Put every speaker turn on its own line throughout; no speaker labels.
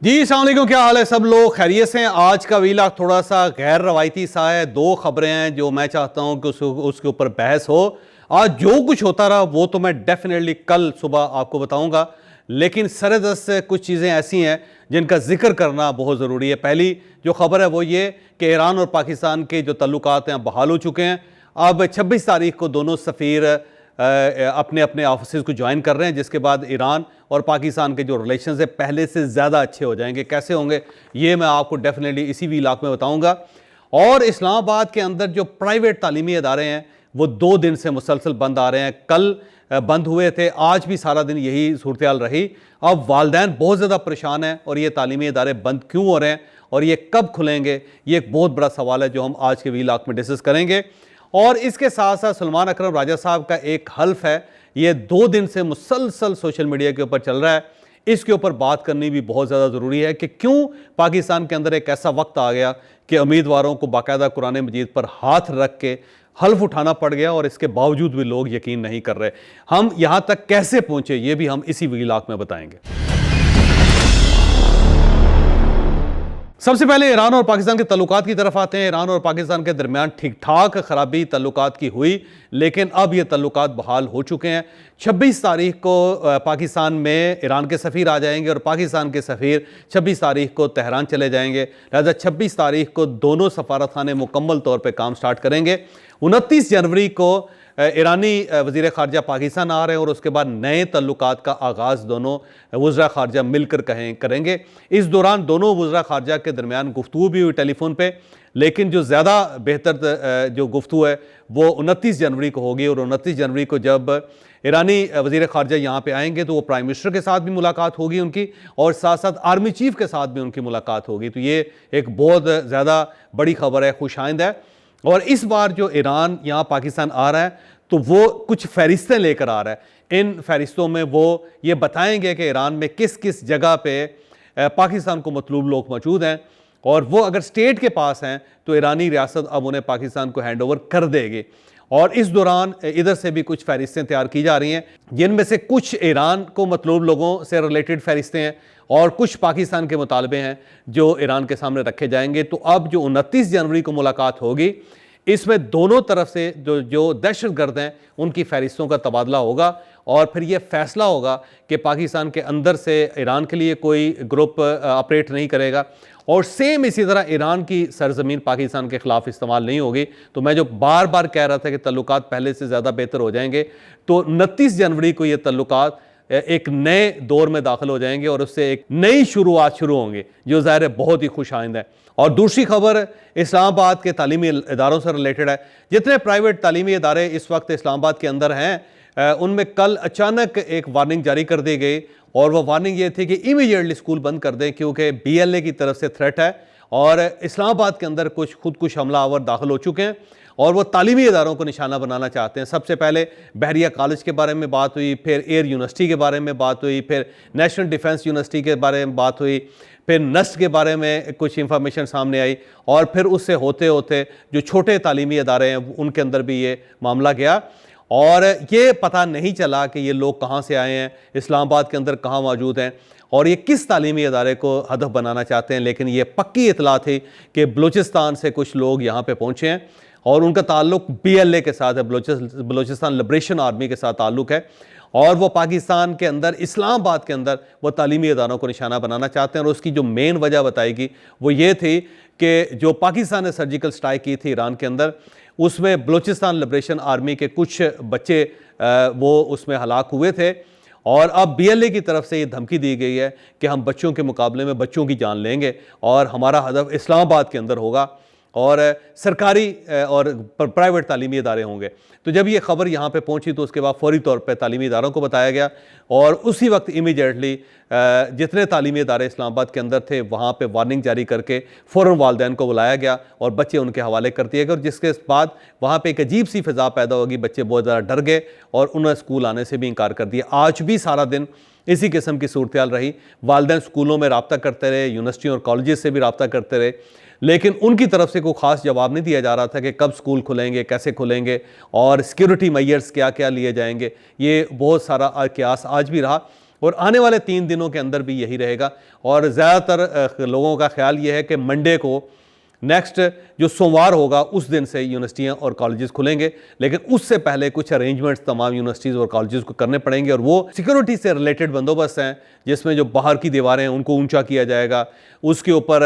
जी अस्सलाम वालेकुम, क्या हाल है सब लोग? खैरियत से हैं? आज का वीलॉग थोड़ा सा गैर रवायती सा है। दो खबरें हैं जो मैं चाहता हूं कि उसके ऊपर बहस हो। आज जो कुछ होता रहा वो तो मैं डेफिनेटली कल सुबह आपको बताऊंगा, लेकिन सरदस्त कुछ चीज़ें ऐसी हैं जिनका जिक्र करना बहुत ज़रूरी है। पहली जो खबर है वो ये कि ईरान और पाकिस्तान के जो तल्लुकात हैं बहाल हो चुके हैं। अब 26 तारीख को दोनों सफ़ीर अपने अपने ऑफिस को ज्वाइन कर रहे हैं, जिसके बाद ईरान और पाकिस्तान के जो रिलेशंस है पहले से ज़्यादा अच्छे हो जाएंगे। कैसे होंगे ये मैं आपको डेफिनेटली इसी वीलॉग में बताऊंगा। और इस्लामाबाद के अंदर जो प्राइवेट तालीमी अदारे हैं वो 2 दिन से मुसलसल बंद आ रहे हैं। कल बंद हुए थे, आज भी सारा दिन यही सूरत हाल रही। अब वालदैन बहुत ज़्यादा परेशान हैं और ये तालीमी अदारे बंद क्यों हो रहे हैं और ये कब खुलेंगे, ये एक बहुत बड़ा सवाल है जो हम आज के वीलॉग में डिस्कस करेंगे। और इसके साथ साथ सलमान अकरम राजा साहब का एक हल्फ है, ये 2 दिन से मुसलसल सोशल मीडिया के ऊपर चल रहा है। इसके ऊपर बात करनी भी बहुत ज़्यादा ज़रूरी है कि क्यों पाकिस्तान के अंदर एक ऐसा वक्त आ गया कि उम्मीदवारों को बाकायदा कुरान मजीद पर हाथ रख के हल्फ उठाना पड़ गया और इसके बावजूद भी लोग यकीन नहीं कर रहे। हम यहाँ तक कैसे पहुँचे ये भी हम इसी व्लॉग में बताएंगे। सबसे पहले ईरान और पाकिस्तान के तल्लुकात की तरफ आते हैं। ईरान और पाकिस्तान के दरमियान ठीक ठाक खराबी तल्लुकात की हुई, लेकिन अब ये तल्लुकात बहाल हो चुके हैं। 26 तारीख को पाकिस्तान में ईरान के सफ़ीर आ जाएंगे और पाकिस्तान के सफ़ीर 26 तारीख को तेहरान चले जाएंगे। लिहाजा 26 तारीख को दोनों सफारतखाने मुकम्मल तौर पर काम स्टार्ट करेंगे। 29 जनवरी को ईरानी वज़ीर ख़ारजा पाकिस्तान आ रहे हैं और उसके बाद नए तल्लुकात का आगाज़ दोनों वज़रा ख़ारजा मिलकर करेंगे। इस दौरान दोनों वज़रा ख़ारजा के दरमियान गुफ्तगू भी हुई टेलीफोन पे, लेकिन जो ज़्यादा बेहतर जो गुफ्तगू है वो 29 जनवरी को होगी। और 29 जनवरी को जब ईरानी वज़ीर ख़ारजा यहाँ पे आएंगे तो वो प्राइम मिनिस्टर के साथ भी मुलाकात होगी उनकी, और साथ साथ आर्मी चीफ़ के साथ भी उनकी मुलाकात होगी। तो ये एक बहुत ज़्यादा बड़ी खबर है, खुशाइंद है। और इस बार जो ईरान यहाँ पाकिस्तान आ रहा है तो वो कुछ फहरिस्तें लेकर आ रहा है। इन फहरिस्तों में वो ये बताएंगे कि ईरान में किस किस जगह पे पाकिस्तान को मतलूब लोग मौजूद हैं, और वो अगर स्टेट के पास हैं तो ईरानी रियासत अब उन्हें पाकिस्तान को हैंड ओवर कर देगी। और इस दौरान इधर से भी कुछ फहरिस्तें तैयार की जा रही हैं, जिनमें से कुछ ईरान को मतलूब लोगों से रिलेटेड फहरिस्तें हैं और कुछ पाकिस्तान के मुतालबे हैं जो ईरान के सामने रखे जाएंगे। तो अब जो 29 जनवरी को मुलाकात होगी इसमें दोनों तरफ से जो दहशतगर्द हैं उनकी फहरिस्तों का तबादला होगा, और फिर ये फैसला होगा कि पाकिस्तान के अंदर से ईरान के लिए कोई ग्रुप ऑपरेट नहीं करेगा, और सेम इसी तरह ईरान की सरजमीन पाकिस्तान के ख़िलाफ़ इस्तेमाल नहीं होगी। तो मैं जो बार बार कह रहा था कि तल्लुकात पहले से ज़्यादा बेहतर हो जाएंगे, तो 29 जनवरी को ये तल्लुकात एक नए दौर में दाखिल हो जाएंगे और उससे एक नई शुरुआत शुरू होंगे, जो ज़ाहिर है बहुत ही खुशाइंद है। और दूसरी खबर इस्लामाबाद के तालीमी इदारों से रिलेटेड है। जितने प्राइवेट तालीमी इदारे इस वक्त इस्लामाबाद के अंदर हैं उनमें कल अचानक एक वार्निंग जारी कर दी गई, और वह वार्निंग ये थी कि इमीडिएटली स्कूल बंद कर दें, क्योंकि BLA की तरफ से थ्रेट है और इस्लामाबाद के अंदर कुछ खुदकुश हमलावर दाखिल हो चुके हैं और वो तालीमी इदारों को निशाना बनाना चाहते हैं। सबसे पहले बहरिया कॉलेज के बारे में बात हुई, फिर एयर यूनिवर्सिटी के बारे में बात हुई, फिर नेशनल डिफेंस यूनिवर्सिटी के बारे में बात हुई, फिर नस्ट के बारे में कुछ इंफॉर्मेशन सामने आई, और फिर उससे होते होते जो छोटे तालीमी इदारे हैं उनके अंदर भी ये मामला गया। और ये पता नहीं चला कि ये लोग कहाँ से आए हैं, इस्लामाबाद के अंदर कहाँ मौजूद हैं और ये किस तालीमी इदारे को हदफ बनाना चाहते हैं। लेकिन ये पक्की इतला थी कि बलूचिस्तान से कुछ लोग यहाँ पे पहुँचे हैं और उनका ताल्लुक BLA के साथ है, बलूचिस्तान लिबरेशन आर्मी के साथ ताल्लुक है, और वो पाकिस्तान के अंदर इस्लामाबाद के अंदर वो तालीमी इदारों को निशाना बनाना चाहते हैं। और उसकी जो मेन वजह बताएगी वो ये थी कि जो पाकिस्तान ने सर्जिकल स्ट्राइक की थी ईरान के अंदर, उसमें बलूचिस्तान लिबरेशन आर्मी के कुछ बच्चे वो उसमें हलाक हुए थे, और अब BLA की तरफ से ये धमकी दी गई है कि हम बच्चों के मुकाबले में बच्चों की जान लेंगे और हमारा हदफ इस्लामाबाद के अंदर होगा और सरकारी और प्राइवेट तालीमी इदारे होंगे। तो जब ये खबर यहाँ पे पहुँची तो उसके बाद फौरी तौर पे तालीमी इदारों को बताया गया, और उसी वक्त इमीडिएटली जितने तालीमी इदारे इस्लामाबाद के अंदर थे वहाँ पे वार्निंग जारी करके फ़ौरन वालिदैन को बुलाया गया और बच्चे उनके हवाले कर दिए गए, और जिसके बाद वहाँ पे एक अजीब सी फ़िज़ा पैदा होगी। बच्चे बहुत ज़्यादा डर गए और उन्होंने स्कूल आने से भी इनकार कर दिया। आज भी सारा दिन इसी किस्म की सूरत हाल रही। वालिदैन स्कूलों में रब्ता करते रहे, यूनिवर्सिटी और कॉलेजेस से भी रब्ता करते रहे, लेकिन उनकी तरफ से कोई ख़ास जवाब नहीं दिया जा रहा था कि कब स्कूल खुलेंगे, कैसे खुलेंगे और सिक्योरिटी मेजर्स क्या क्या लिए जाएंगे। ये बहुत सारा क्यास आज भी रहा। और आने वाले 3 दिनों के अंदर भी यही रहेगा। और ज़्यादातर लोगों का ख्याल ये है कि मंडे को नेक्स्ट जो सोमवार होगा उस दिन से यूनिवर्सिटियां और कॉलेजेस खुलेंगे, लेकिन उससे पहले कुछ अरेंजमेंट्स तमाम यूनिवर्सिटीज़ और कॉलेजेस को करने पड़ेंगे और वो सिक्योरिटी से रिलेटेड बंदोबस्त हैं, जिसमें जो बाहर की दीवारें हैं उनको ऊंचा किया जाएगा, उसके ऊपर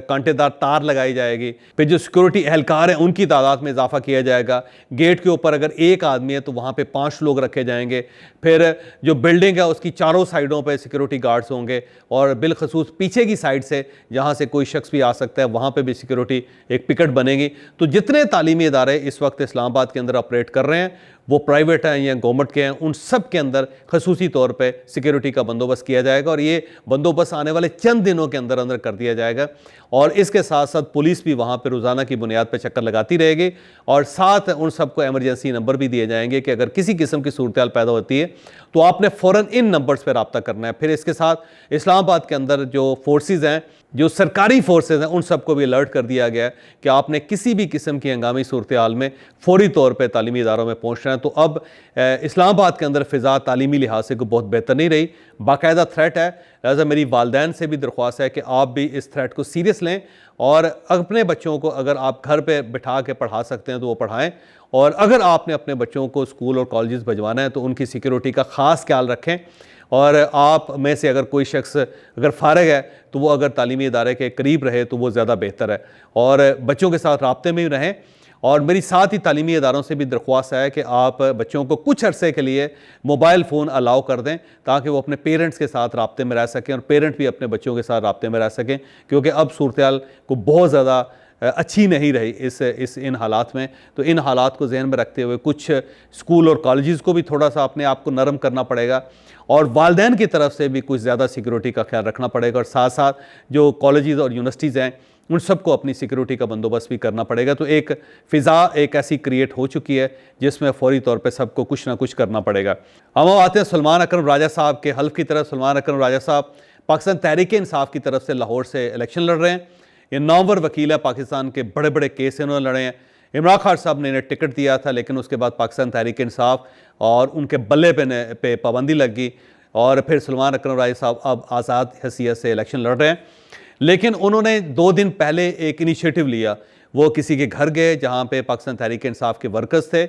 कांटेदार तार लगाई जाएगी, फिर जो सिक्योरिटी एहलकार हैं उनकी तादाद में इजाफा किया जाएगा, गेट के ऊपर अगर एक आदमी है तो वहाँ पर 5 लोग रखे जाएंगे, फिर जो बिल्डिंग है उसकी चारों साइडों पर सिक्योरिटी गार्ड्स होंगे और बिलखसूस पीछे की साइड से जहाँ से कोई शख्स भी आ सकता है वहाँ पर भी सिक्योरिटी एक पिकेट बनेगी। तो जितने तालीमी इदारे इस वक्त इस्लामाबाद के अंदर ऑपरेट कर रहे हैं, वो प्राइवेट हैं या गवर्नमेंट के हैं, उन सब के अंदर खसूसी तौर पे सिक्योरिटी का बंदोबस्त किया जाएगा और ये बंदोबस्त आने वाले चंद दिनों के अंदर अंदर कर दिया जाएगा। और इसके साथ साथ पुलिस भी वहाँ पर रोज़ाना की बुनियाद पर चक्कर लगाती रहेगी और साथ उन सबको एमरजेंसी नंबर भी दिए जाएंगे कि अगर किसी किस्म की सूरत पैदा होती है तो आपने फ़ौरन इन नंबर्स पर रब्ता करना है। फिर इसके साथ इस्लामाबाद के अंदर जो फोर्सेस हैं, जो सरकारी फोर्सेस हैं, उन सबको भी अलर्ट कर दिया गया है कि आपने किसी भी किस्म की हंगामी सूरत हाल में फौरी तौर पर तालीमी इदारों में पहुँचना है। तो अब इस्लामाबाद के अंदर फ़िज़ा तालीमी लिहाज से बहुत बेहतर नहीं रही, बाकायदा थ्रेट है। लिहाजा मेरी वालदैन से भी दरख्वास्त है कि आप भी इस थ्रेट को सीरियस लें और अपने बच्चों को अगर आप घर पे बिठा के पढ़ा सकते हैं तो वो पढ़ाएं, और अगर आपने अपने बच्चों को स्कूल और कॉलेजेस भिजवाना है तो उनकी सिक्योरिटी का ख़ास ख्याल रखें। और आप में से अगर कोई शख्स अगर फारग है तो वो अगर तालीमी इदारे के करीब रहे तो वो ज़्यादा बेहतर है और बच्चों के साथ राब्ते में ही रहें। और मेरी साथ ही तालीमी इदारों से भी दरख्वास्त है कि आप बच्चों को कुछ अरसे के लिए मोबाइल फ़ोन अलाउ कर दें ताकि वो अपने पेरेंट्स के साथ राब्ते में रह सकें और पेरेंट भी अपने बच्चों के साथ राब्ते में रह सकें, क्योंकि अब सूरत हाल को बहुत ज़्यादा अच्छी नहीं रही इन हालात में। तो इन हालात को जहन में रखते हुए कुछ स्कूल और कॉलेजेस को भी थोड़ा सा अपने आप को नरम करना पड़ेगा और वालिदैन की तरफ से भी कुछ ज़्यादा सिक्योरिटी का ख्याल रखना पड़ेगा और साथ साथ जो कॉलेजेस और यूनिवर्सिटीज़ हैं उन सबको अपनी सिक्योरिटी का बंदोबस्त भी करना पड़ेगा। तो एक फ़िज़ा एक ऐसी क्रिएट हो चुकी है जिसमें फौरी तौर पे सबको कुछ ना कुछ करना पड़ेगा। हम आते हैं सलमान अकरम राजा साहब के हल्फ की तरफ। सलमान अकरम राजा साहब पाकिस्तान तहरीक इंसाफ की तरफ से लाहौर से इलेक्शन लड़ रहे हैं। ये नामवर वकील है, पाकिस्तान के बड़े बड़े केस इन्होंने लड़े हैं। इमरान खान साहब ने इन्हें टिकट दिया था, लेकिन उसके बाद पाकिस्तान तहरीक इंसाफ और उनके बल्ले पे पाबंदी लग गई और फिर सलमान अकरम राजा साहब अब आज़ाद हैसियत से इलेक्शन लड़ रहे हैं। लेकिन उन्होंने 2 दिन पहले एक इनिशिएटिव लिया, वो किसी के घर गए जहाँ पे पाकिस्तान तहरीक इंसाफ के वर्कर्स थे।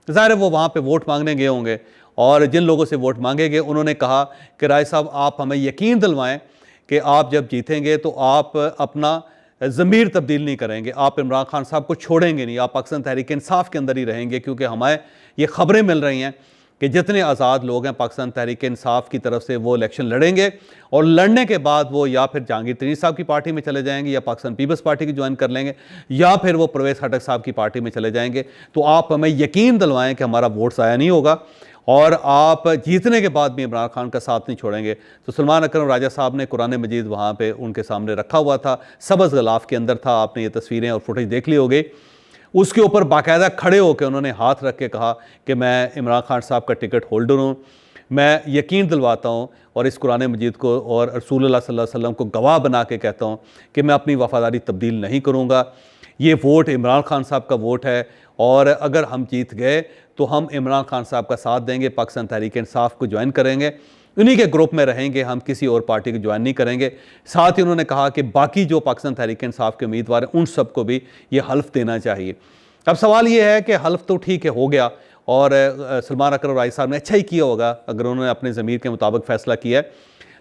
ज़ाहिर है वो वहाँ पे वोट मांगने गए होंगे और जिन लोगों से वोट मांगे गए उन्होंने कहा कि राय साहब आप हमें यकीन दिलवाएं कि आप जब जीतेंगे तो आप अपना ज़मीर तब्दील नहीं करेंगे, आप इमरान खान साहब को छोड़ेंगे नहीं, आप पाकिस्तान तहरीक इंसाफ के अंदर ही रहेंगे, क्योंकि हमें ये ख़बरें मिल रही हैं कि जितने आज़ाद लोग हैं पाकिस्तान तहरीक इंसाफ की तरफ से वो इलेक्शन लड़ेंगे और लड़ने के बाद वो या फिर जहांगीर तरीन साहब की पार्टी में चले जाएंगे या पाकिस्तान पीपल्स पार्टी की ज्वाइन कर लेंगे या फिर वो परवेज़ खटक साहब की पार्टी में चले जाएंगे। तो आप हमें यकीन दिलवाएं कि हमारा वोट ज़ाया नहीं होगा और आप जीतने के बाद भी इमरान खान का साथ नहीं छोड़ेंगे। तो सलमान अकरम राजा साहब ने कुरान मजीद वहाँ पे उनके सामने रखा हुआ था, सब्ज़ गिलाफ के अंदर था, आपने ये तस्वीरें और फुटेज देख ली होगी। उसके ऊपर बाकायदा खड़े होकर उन्होंने हाथ रख के कहा कि मैं इमरान खान साहब का टिकट होल्डर हूँ, मैं यकीन दिलवाता हूँ और इस कुरान मजीद को और रसूलुल्लाह सल्लल्लाहु अलैहि वसल्लम को गवाह बना के कहता हूँ कि मैं अपनी वफ़ादारी तब्दील नहीं करूँगा। ये वोट इमरान खान साहब का वोट है और अगर हम जीत गए तो हम इमरान खान साहब का साथ देंगे, पाकिस्तान तहरीक इंसाफ को ज्वाइन करेंगे, उन्हीं के ग्रुप में रहेंगे, हम किसी और पार्टी को ज्वाइन नहीं करेंगे। साथ ही उन्होंने कहा कि बाकी जो पाकिस्तान तहरीक इंसाफ के उम्मीदवार हैं उन सबको भी ये हल्फ देना चाहिए। अब सवाल ये है कि हल्फ तो ठीक है हो गया और सलमान अकरम राय साहब ने अच्छा ही किया होगा अगर उन्होंने अपने ज़मीर के मुताबिक फ़ैसला किया है,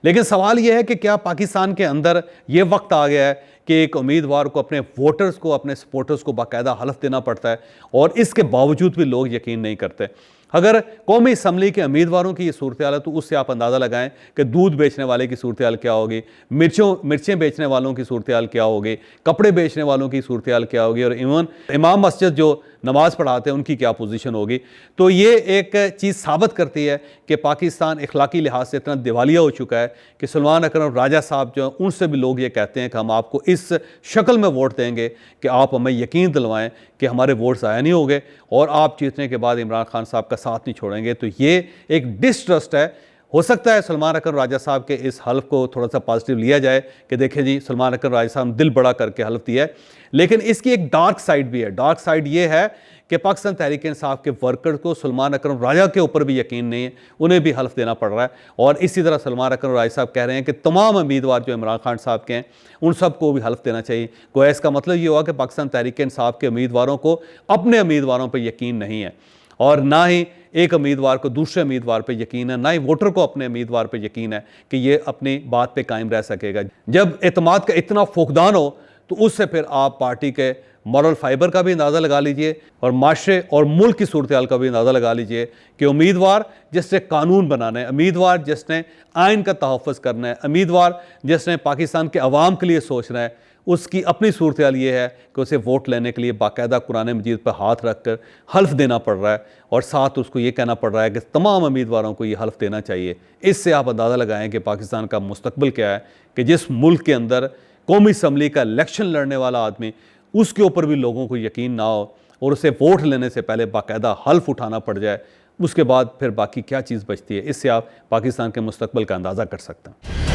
लेकिन सवाल यह है कि क्या पाकिस्तान के अंदर ये वक्त आ गया है कि एक उम्मीदवार को अपने वोटर्स को, अपने सपोर्टर्स को बाकायदा हल्फ देना पड़ता है और इसके बावजूद भी लोग यकीन नहीं करते। अगर कौमी असम्बली के उम्मीदवारों की ये सूरत हाल है तो उससे आप अंदाज़ा लगाएं कि दूध बेचने वाले की सूरत हाल क्या होगी, मिर्चें बेचने वालों की सूरत हाल क्या होगी, कपड़े बेचने वालों की सूरत हाल क्या होगी और इवन इमाम मस्जिद जो नमाज़ पढ़ाते हैं उनकी क्या पोजीशन होगी। तो ये एक चीज़ साबित करती है कि पाकिस्तान इखलाकी लिहाज से इतना दिवालिया हो चुका है कि सलमान अकरम राजा साहब जो उनसे भी लोग ये कहते हैं कि हम आपको इस शक्ल में वोट देंगे कि आप हमें यकीन दिलवाएं कि हमारे वोट ज़ाया नहीं होंगे और आप जीतने के बाद इमरान खान साहब का साथ नहीं छोड़ेंगे। तो ये एक डिस्ट्रस्ट है हो सकता है सलमान अकरम राजा साहब के इस हल्फ को थोड़ा सा पॉजिटिव लिया जाए कि देखें जी, सलमान अकरम राजा साहब ने दिल बड़ा करके हल्फ दिया है। लेकिन इसकी एक डार्क साइड भी है। डार्क साइड ये है कि पाकिस्तान तहरीक इंसाफ के वर्कर्स को सलमान अकरम राजा के ऊपर भी यकीन नहीं है, उन्हें भी हल्फ देना पड़ रहा है। और इसी तरह सलमान अकरम राजा साहब कह रहे हैं कि तमाम उम्मीदवार जो इमरान खान साहब के हैं उन सबको भी हल्फ देना चाहिए। गोया इसका मतलब ये हुआ कि पाकिस्तान तहरीक इंसाफ के उम्मीदवारों को अपने उम्मीदवारों पर यकीन नहीं है, और ना ही एक उम्मीदवार को दूसरे उम्मीदवार पे यकीन है, ना ही वोटर को अपने उम्मीदवार पे यकीन है कि ये अपनी बात पे कायम रह सकेगा। जब एतमाद का इतना फुकदान हो तो उससे फिर आप पार्टी के मॉरल फाइबर का भी अंदाज़ा लगा लीजिए और माशरे और मुल्क की सूरत हाल का भी अंदाज़ा लगा लीजिए कि उम्मीदवार जिसने कानून बनाना है, उम्मीदवार जिसने आइन का तहफ़्फ़ुज़ करना है, उम्मीदवार जिसने पाकिस्तान के अवाम के लिए सोचना है, उसकी अपनी सूरत हाल ये है कि उसे वोट लेने के लिए बाकायदा कुरान मजीद पर हाथ रख कर हल्फ देना पड़ रहा है, और साथ उसको ये कहना पड़ रहा है कि तमाम उम्मीदवारों को ये हल्फ देना चाहिए। इससे आप अंदाज़ा लगाएं कि पाकिस्तान का मुस्तकबिल क्या है, कि जिस मुल्क के अंदर कौमी असम्बली का इलेक्शन लड़ने वाला आदमी, उसके ऊपर भी लोगों को यकीन ना हो और उसे वोट लेने से पहले बाकायदा हल्फ उठाना पड़ जाए, उसके बाद फिर बाकी क्या चीज़ बचती है। इससे आप पाकिस्तान के मुस्तकबिल का अंदाज़ा कर सकते हैं।